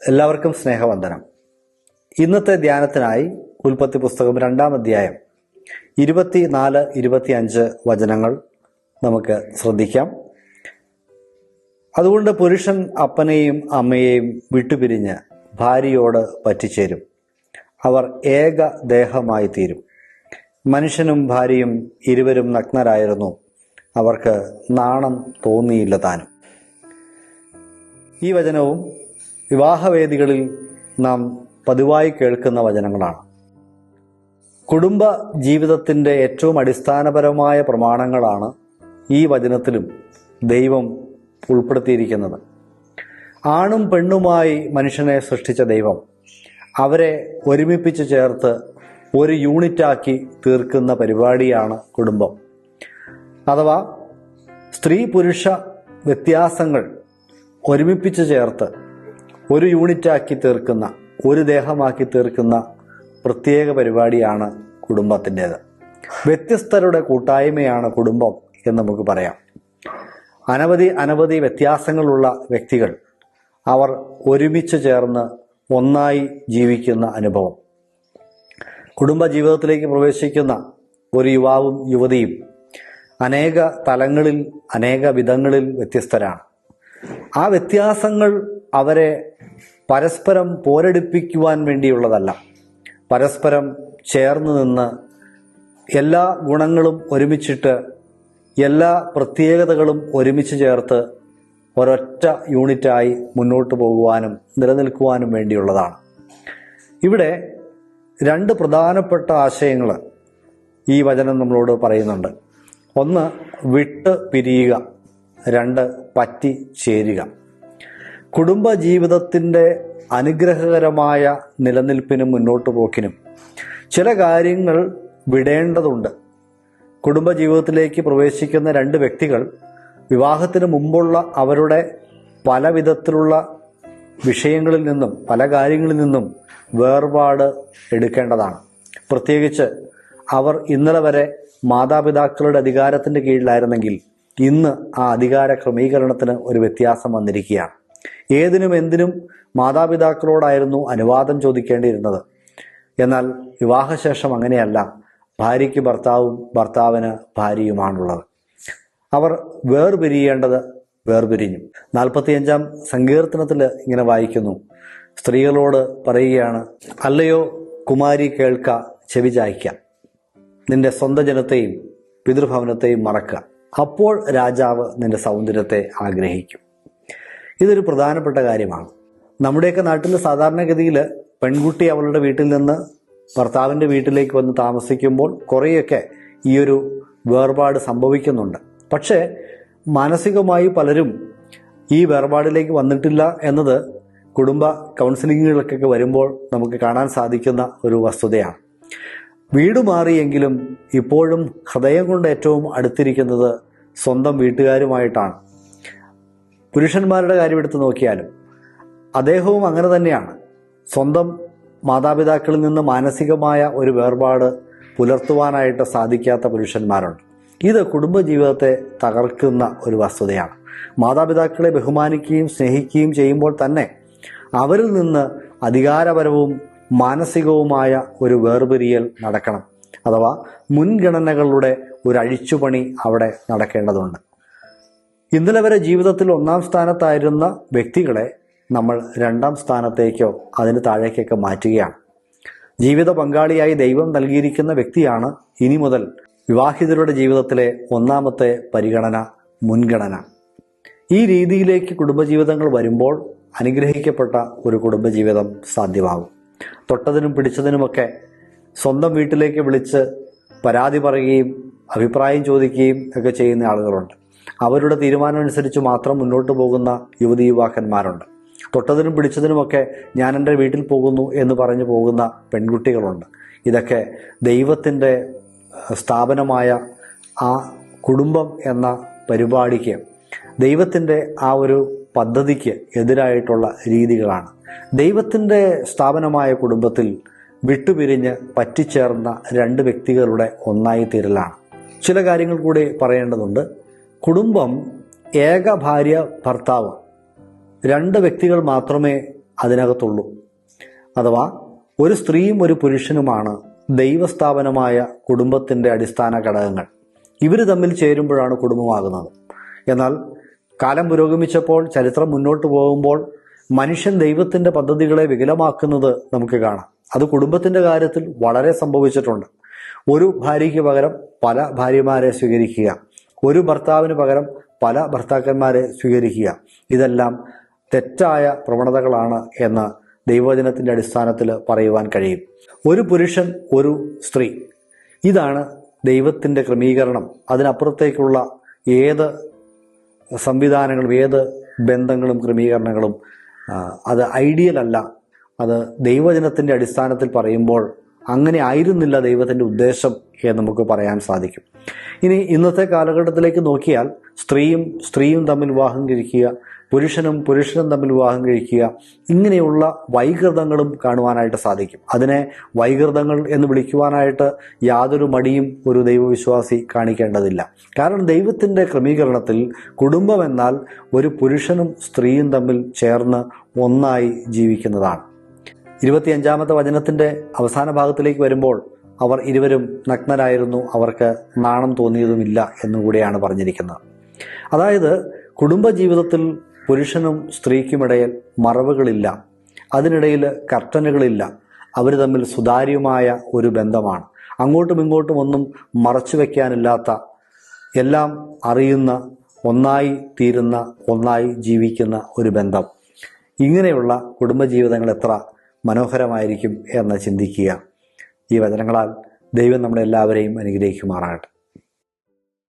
എല്ലാവർക്കും സ്നേഹവന്ദനം. ഇന്നത്തെ ധ്യാനത്തിനായി ഉൽപ്പത്തി പുസ്തകം 2-ാം അധ്യായം 24-25 വചനങ്ങൾ നമുക്ക് ശ്രദ്ധിക്കാം. അതുകൊണ്ട് പുരുഷൻ അപ്പനെയും അമ്മയെയും വിട്ടുപിരിഞ്ഞ് ഭാര്യയോട് പറ്റിച്ചേരും, അവർ ഏക ദേഹമായി തീരും. മനുഷ്യനും ഭാര്യയും ഇരുവരും നഗ്നരായിരുന്നു, അവർക്ക് നാണം തോന്നിയില്ല താനും. ഈ വചനവും വിവാഹവേദികളിൽ നാം പതിവായി കേൾക്കുന്ന വചനങ്ങളാണ്. കുടുംബ ജീവിതത്തിൻ്റെ ഏറ്റവും അടിസ്ഥാനപരമായ പ്രമാണങ്ങളാണ് ഈ വചനത്തിലും ദൈവം ഉൾപ്പെടുത്തിയിരിക്കുന്നത്. ആണും പെണ്ണുമായി മനുഷ്യനെ സൃഷ്ടിച്ച ദൈവം അവരെ ഒരുമിപ്പിച്ച് ചേർത്ത് ഒരു യൂണിറ്റാക്കി തീർക്കുന്ന പരിപാടിയാണ് കുടുംബം. അഥവാ സ്ത്രീ പുരുഷ വ്യത്യാസങ്ങൾ ഒരുമിപ്പിച്ച് ചേർത്ത് ഒരു യൂണിറ്റാക്കി തീർക്കുന്ന, ഒരു ദേഹമാക്കി തീർക്കുന്ന പ്രത്യേക പരിപാടിയാണ് കുടുംബത്തിൻ്റേത്. വ്യത്യസ്തരുടെ കൂട്ടായ്മയാണ് കുടുംബം എന്ന് നമുക്ക് പറയാം. അനവധി വ്യത്യാസങ്ങളുള്ള വ്യക്തികൾ അവർ ഒരുമിച്ച് ചേർന്ന് ഒന്നായി ജീവിക്കുന്ന അനുഭവം. കുടുംബ ജീവിതത്തിലേക്ക് പ്രവേശിക്കുന്ന ഒരു യുവാവും യുവതിയും അനേക തലങ്ങളിൽ അനേക വിധങ്ങളിൽ വ്യത്യസ്തരാണ്. ആ വ്യത്യാസങ്ങൾ അവരെ പരസ്പരം പോരടിപ്പിക്കുവാൻ വേണ്ടിയുള്ളതല്ല, പരസ്പരം ചേർന്ന് നിന്ന് എല്ലാ ഗുണങ്ങളും ഒരുമിച്ചിട്ട് എല്ലാ പ്രത്യേകതകളും ഒരുമിച്ച് ചേർത്ത് ഒരൊറ്റ യൂണിറ്റായി മുന്നോട്ട് പോകുവാനും നിലനിൽക്കുവാനും വേണ്ടിയുള്ളതാണ്. ഇവിടെ രണ്ട് പ്രധാനപ്പെട്ട ആശയങ്ങൾ ഈ വചനം നമ്മളോട് പറയുന്നുണ്ട്. ഒന്ന്, വിട്ട് പിരിയുക. രണ്ട്, പറ്റി ചേരുക. കുടുംബ ജീവിതത്തിൻ്റെ അനുഗ്രഹകരമായ നിലനിൽപ്പിനും മുന്നോട്ട് പോക്കിനും ചില കാര്യങ്ങൾ വിടേണ്ടതുണ്ട്. കുടുംബജീവിതത്തിലേക്ക് പ്രവേശിക്കുന്ന രണ്ട് വ്യക്തികൾ വിവാഹത്തിന് മുമ്പുള്ള അവരുടെ പല വിധത്തിലുള്ള വിഷയങ്ങളിൽ നിന്നും പല കാര്യങ്ങളിൽ നിന്നും വേർപാട് എടുക്കേണ്ടതാണ്. പ്രത്യേകിച്ച് അവർ ഇന്നലെ വരെ മാതാപിതാക്കളുടെ അധികാരത്തിൻ്റെ കീഴിലായിരുന്നെങ്കിൽ ഇന്ന് ആ അധികാര ക്രമീകരണത്തിന് ഒരു വ്യത്യാസം വന്നിരിക്കുകയാണ്. ഏതിനും എന്തിനും മാതാപിതാക്കളോടായിരുന്നു അനുവാദം ചോദിക്കേണ്ടിയിരുന്നത്. എന്നാൽ വിവാഹശേഷം അങ്ങനെയല്ല. ഭാര്യയ്ക്ക് ഭർത്താവും ഭർത്താവിന് ഭാര്യയുമാണുള്ളത്. അവർ വേർപിരിയേണ്ടത് വേർപിരിഞ്ഞു. 45-ാം സങ്കീർത്തനത്തിൽ ഇങ്ങനെ വായിക്കുന്നു, സ്ത്രീകളോട് പറയുകയാണ്, അല്ലയോ കുമാരി കേൾക്ക, ചെവി ചായ്ക്ക, നിന്റെ സ്വന്തം ജനത്തെയും പിതൃഭവനത്തെയും മറക്കുക, അപ്പോൾ രാജാവ് നിന്റെ സൗന്ദര്യത്തെ ആഗ്രഹിക്കും. ഇതൊരു പ്രധാനപ്പെട്ട കാര്യമാണ്. നമ്മുടെയൊക്കെ നാട്ടിൽ സാധാരണഗതിയിൽ പെൺകുട്ടി അവളുടെ വീട്ടിൽ നിന്ന് ഭർത്താവിൻ്റെ വീട്ടിലേക്ക് വന്ന് താമസിക്കുമ്പോൾ കുറേയൊക്കെ ഈ ഒരു വേർപാട് സംഭവിക്കുന്നുണ്ട്. പക്ഷേ മാനസികമായി പലരും ഈ വേർപാടിലേക്ക് വന്നിട്ടില്ല എന്നത് കുടുംബ കൗൺസിലിങ്ങുകൾക്കൊക്കെ വരുമ്പോൾ നമുക്ക് കാണാൻ സാധിക്കുന്ന ഒരു വസ്തുതയാണ്. വീട് മാറിയെങ്കിലും ഇപ്പോഴും ഹൃദയം കൊണ്ട് ഏറ്റവും അടുത്തിരിക്കുന്നത് സ്വന്തം വീട്ടുകാരുമായിട്ടാണ്. പുരുഷന്മാരുടെ കാര്യം എടുത്ത് നോക്കിയാലും അദ്ദേഹവും അങ്ങനെ തന്നെയാണ്. സ്വന്തം മാതാപിതാക്കളിൽ നിന്ന് മാനസികമായ ഒരു വേർപാട് പുലർത്തുവാനായിട്ട് സാധിക്കാത്ത പുരുഷന്മാരുണ്ട്. ഇത് കുടുംബജീവിതത്തെ തകർക്കുന്ന ഒരു വസ്തുതയാണ്. മാതാപിതാക്കളെ ബഹുമാനിക്കുകയും സ്നേഹിക്കുകയും ചെയ്യുമ്പോൾ തന്നെ അവരിൽ നിന്ന് അധികാരപരവും മാനസികവുമായ ഒരു വേർപിരിയൽ നടക്കണം. അഥവാ മുൻഗണനകളുടെ ഒരു അഴിച്ചുപണി അവിടെ നടക്കേണ്ടതുണ്ട്. ഇന്നലെ വരെ ജീവിതത്തിൽ 1-ാം സ്ഥാനത്തായിരുന്ന വ്യക്തികളെ നമ്മൾ 2-ാം സ്ഥാനത്തേക്കോ അതിന് താഴേക്കൊക്കെ മാറ്റുകയാണ്. ജീവിത പങ്കാളിയായി ദൈവം നൽകിയിരിക്കുന്ന വ്യക്തിയാണ് ഇനി മുതൽ വിവാഹിതരുടെ ജീവിതത്തിലെ 1-ാമത്തെ പരിഗണന, മുൻഗണന. ഈ രീതിയിലേക്ക് കുടുംബജീവിതങ്ങൾ വരുമ്പോൾ അനുഗ്രഹിക്കപ്പെട്ട ഒരു കുടുംബജീവിതം സാധ്യമാകും. തൊട്ടതിനും പിടിച്ചതിനുമൊക്കെ സ്വന്തം വീട്ടിലേക്ക് വിളിച്ച് പരാതി പറയുകയും അഭിപ്രായം ചോദിക്കുകയും ഒക്കെ ചെയ്യുന്ന ആളുകളുണ്ട്. അവരുടെ തീരുമാനമനുസരിച്ച് മാത്രം മുന്നോട്ട് പോകുന്ന യുവതി യുവാക്കന്മാരുണ്ട്. തൊട്ടതിനും പിടിച്ചതിനുമൊക്കെ ഞാൻ എൻ്റെ വീട്ടിൽ പോകുന്നു എന്ന് പറഞ്ഞു പോകുന്ന പെൺകുട്ടികളുണ്ട്. ഇതൊക്കെ ദൈവത്തിൻ്റെ സ്ഥാപനമായ ആ കുടുംബം എന്ന പരിപാടിക്ക്, ദൈവത്തിൻ്റെ ആ ഒരു പദ്ധതിക്ക് എതിരായിട്ടുള്ള രീതികളാണ്. ദൈവത്തിൻ്റെ സ്ഥാപനമായ കുടുംബത്തിൽ വിട്ടുപിരിഞ്ഞ് പറ്റിച്ചേർന്ന രണ്ട് വ്യക്തികളുടെ ഒന്നായി തീരലാണ്. ചില കാര്യങ്ങൾ കൂടി പറയേണ്ടതുണ്ട്. കുടുംബം ഏക ഭാര്യ ഭർത്താവ്, രണ്ട് വ്യക്തികൾ മാത്രമേ അതിനകത്തുള്ളൂ. അഥവാ ഒരു സ്ത്രീയും ഒരു പുരുഷനുമാണ് ദൈവസ്ഥാപനമായ കുടുംബത്തിൻ്റെ അടിസ്ഥാന ഘടകങ്ങൾ. ഇവർ തമ്മിൽ ചേരുമ്പോഴാണ് കുടുംബമാകുന്നത്. എന്നാൽ കാലം പുരോഗമിച്ചപ്പോൾ, ചരിത്രം മുന്നോട്ട് പോകുമ്പോൾ മനുഷ്യൻ ദൈവത്തിൻ്റെ പദ്ധതികളെ വികലമാക്കുന്നത് നമുക്ക് കാണാം. അത് കുടുംബത്തിൻ്റെ കാര്യത്തിൽ വളരെ സംഭവിച്ചിട്ടുണ്ട്. ഒരു ഭാര്യയ്ക്ക് പകരം പല ഭാര്യമാരെ സ്വീകരിക്കുക, ഒരു ഭർത്താവിന് പകരം പല ഭർത്താക്കന്മാരെ സ്വീകരിക്കുക, ഇതെല്ലാം തെറ്റായ പ്രവണതകളാണ് എന്ന് ദൈവവചനത്തിൻ്റെ അടിസ്ഥാനത്തിൽ പറയുവാൻ കഴിയും. ഒരു പുരുഷൻ, ഒരു സ്ത്രീ, ഇതാണ് ദൈവത്തിൻ്റെ ക്രമീകരണം. അതിനപ്പുറത്തേക്കുള്ള ഏത് സംവിധാനങ്ങളും ഏത് ബന്ധങ്ങളും ക്രമീകരണങ്ങളും അത് ഐഡിയൽ അല്ല. അത് ദൈവവചനത്തിൻ്റെ അടിസ്ഥാനത്തിൽ പറയുമ്പോൾ അങ്ങനെ ആയിരുന്നില്ല ദൈവത്തിൻ്റെ ഉദ്ദേശം എന്ന് നമുക്ക് പറയാൻ സാധിക്കും. ഇനി ഇന്നത്തെ കാലഘട്ടത്തിലേക്ക് നോക്കിയാൽ സ്ത്രീയും തമ്മിൽ വിവാഹം കഴിക്കുക, പുരുഷനും തമ്മിൽ വിവാഹം കഴിക്കുക, ഇങ്ങനെയുള്ള വൈകൃതങ്ങളും കാണുവാനായിട്ട് സാധിക്കും. അതിനെ വൈകൃതങ്ങൾ എന്ന് വിളിക്കുവാനായിട്ട് യാതൊരു മടിയും ഒരു ദൈവവിശ്വാസി കാണിക്കേണ്ടതില്ല. കാരണം ദൈവത്തിൻ്റെ ക്രമീകരണത്തിൽ കുടുംബം എന്നാൽ ഒരു പുരുഷനും സ്ത്രീയും തമ്മിൽ ചേർന്ന് ഒന്നായി ജീവിക്കുന്നതാണ്. 25-ാമത്തെ വചനത്തിൻ്റെ അവസാന ഭാഗത്തിലേക്ക് വരുമ്പോൾ അവർ ഇരുവരും നഗ്നരായിരുന്നു, അവർക്ക് നാണം തോന്നിയതുമില്ല എന്നുകൂടിയാണ് പറഞ്ഞിരിക്കുന്നത്. അതായത് കുടുംബജീവിതത്തിൽ പുരുഷനും സ്ത്രീക്കുമിടയിൽ മറവുകളില്ല, അതിനിടയിൽ കർട്ടനുകളില്ല. അവർ തമ്മിൽ സുതാര്യമായ ഒരു ബന്ധമാണ്. അങ്ങോട്ടും ഇങ്ങോട്ടും ഒന്നും മറച്ചു വയ്ക്കാനില്ലാത്ത, എല്ലാം അറിയുന്ന, ഒന്നായി തീരുന്ന, ഒന്നായി ജീവിക്കുന്ന ഒരു ബന്ധം. ഇങ്ങനെയുള്ള കുടുംബജീവിതങ്ങൾ എത്ര മനോഹരമായിരിക്കും എന്ന് ചിന്തിക്കുക. ഈ വചനങ്ങളാൽ ദൈവം നമ്മളെല്ലാവരെയും അനുഗ്രഹിക്കുമാറാകട്ടെ.